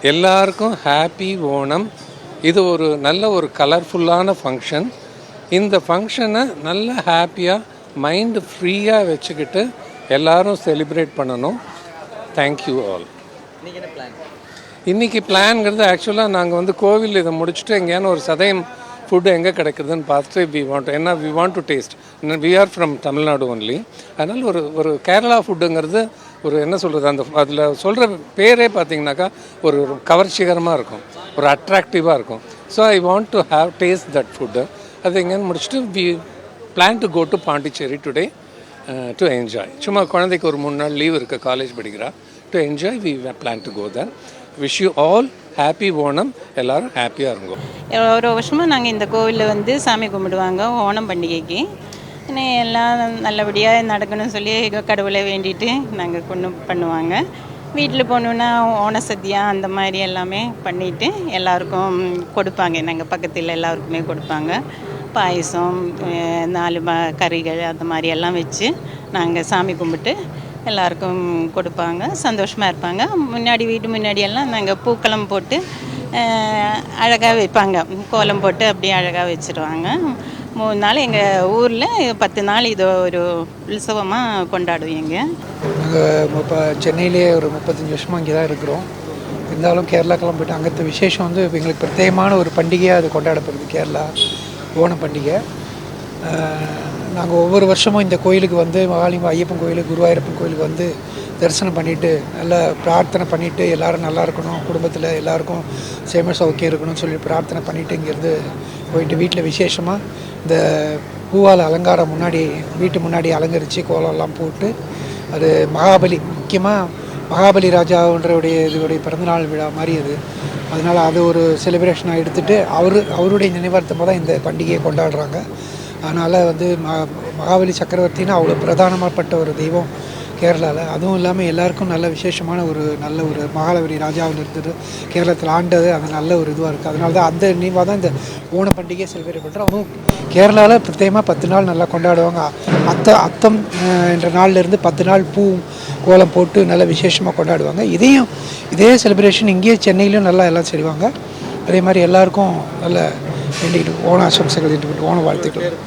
எல்லாருக்கும் ஹாப்பி ஓணம். இது ஒரு நல்ல ஒரு கலர்ஃபுல்லான ஃபங்க்ஷன். இந்த ஃபங்க்ஷனை நல்ல ஹாப்பியாக மைண்டு ஃப்ரீயாக வச்சுக்கிட்டு எல்லோரும் செலிப்ரேட் பண்ணணும். Thank you all. இன்றைக்கி பிளான்ங்கிறது ஆக்சுவலாக நாங்கள் வந்து கோவில் இதை முடிச்சுட்டு எங்கேயான ஒரு சதயம் ஃபுட்டு எங்கே கிடைக்குதுன்னு பார்த்துட்டு we want to taste. We are from Tamil Nadu only. அதனால் ஒரு கேரளா ஃபுட்டுங்கிறது ஒரு என்ன சொல்கிறது, அந்த அதில் சொல்கிற பேரே பார்த்திங்கனாக்கா ஒரு கவர்ச்சிகரமாக இருக்கும், ஒரு அட்ராக்டிவாக இருக்கும். So I want to have taste that food. அது எங்கேன்னு முடிச்சுட்டு we plan to go to Pondicherry today to enjoy. சும்மா குழந்தைக்கு ஒரு 3 நாள் லீவ் இருக்குது, காலேஜ் படிக்கிறா. To enjoy we plan to go there. Wish you all happy Onam. எல்லோரும் ஹாப்பியாக இருங்கோம். ஒரு வருஷமாக நாங்கள் இந்த கோவிலில் வந்து சாமி கும்பிடுவாங்க ஓணம் பண்டிகைக்கு. எல்லாம் நல்லபடியாக நடக்கணும்னு சொல்லி கடவுளை வேண்டிட்டு நாங்கள் பண்ணுவாங்க. வீட்டில் போகணுன்னா ஓண சத்தியா அந்த மாதிரி எல்லாமே பண்ணிவிட்டு எல்லாருக்கும் கொடுப்பாங்க. நாங்கள் பக்கத்தில் எல்லாருக்குமே கொடுப்பாங்க. பாயசம் 4 கறிகள் அந்த மாதிரி எல்லாம் வச்சு நாங்கள் சாமி கும்பிட்டு எல்லாருக்கும் கொடுப்பாங்க. சந்தோஷமாக இருப்பாங்க. வீட்டு முன்னாடியெல்லாம் நாங்கள் பூக்களம் போட்டு அழகாக வைப்பாங்க. கோலம் போட்டு அப்படியே அழகாக வச்சுருவாங்க. 3 நாள் எங்கள் ஊரில் 10 நாள் இது ஒரு உற்சவமாக கொண்டாடுவீங்க. நாங்கள் இப்போ சென்னையிலே ஒரு 35 வருஷமாக இங்கே தான் இருக்கிறோம். இருந்தாலும் கேரளாக்கெல்லாம் போய்ட்டு அங்கே விசேஷம் வந்து எங்களுக்கு பிரத்யேகமான ஒரு பண்டிகையாக அது கொண்டாடப்படுது, கேரளா ஓணம் பண்டிகை. நாங்கள் ஒவ்வொரு வருஷமும் இந்த கோயிலுக்கு வந்து மகாலிங்க ஐயப்பன் கோயிலுக்கு, குருவாயூரப்பன் கோயிலுக்கு வந்து தரிசனம் பண்ணிவிட்டு நல்லா பிரார்த்தனை பண்ணிவிட்டு எல்லோரும் நல்லா இருக்கணும், குடும்பத்தில் எல்லாருக்கும் சேம சௌக்கியம் இருக்கணும்னு சொல்லி பிரார்த்தனை பண்ணிவிட்டு இங்கேருந்து போயிட்டு வீட்டில் விசேஷமாக இந்த பூவால் அலங்காரம் வீட்டு முன்னாடி அலங்கரித்து கோலம்லாம் போட்டு, அது முக்கியமாக மகாபலி ராஜாவுடைய பிறந்தநாள் விழா மாதிரி அது. அதனால் அது ஒரு செலிப்ரேஷனாக எடுத்துகிட்டு அவருடைய நினைவார்த்தமாக தான் இந்த பண்டிகையை கொண்டாடுறாங்க. அதனால் வந்து மகாபலி சக்கரவர்த்தின்னு அவ்வளோ பிரதானமாகப்பட்ட ஒரு தெய்வம் கேரளாவில். அதுவும் இல்லாமல் எல்லாருக்கும் நல்ல விசேஷமான நல்ல ஒரு மகாபலி ராஜாவில் இருந்தது கேரளத்தில் ஆண்டது. அது நல்ல ஒரு இதுவாக இருக்குது. அதனால தான் அந்த நினைவாக தான் இந்த ஓண பண்டிகையை செலிப்ரேட் பண்ணுறோம். அதுவும் கேரளாவில் பிரத்யேகமாக 10 நாள் நல்லா கொண்டாடுவாங்க. அத்தம் என்ற நாள்லேருந்து 10 நாள் பூ கோலம் போட்டு நல்லா விசேஷமாக கொண்டாடுவாங்க. இதே செலிப்ரேஷன் இங்கேயே சென்னையிலையும் நல்லா எல்லாம் செய்வாங்க. அதே மாதிரி எல்லாருக்கும் நல்ல வேண்டிக்கிட்டு ஓண ஆசம்சைகள் ஓண வாழ்த்துக்கள்.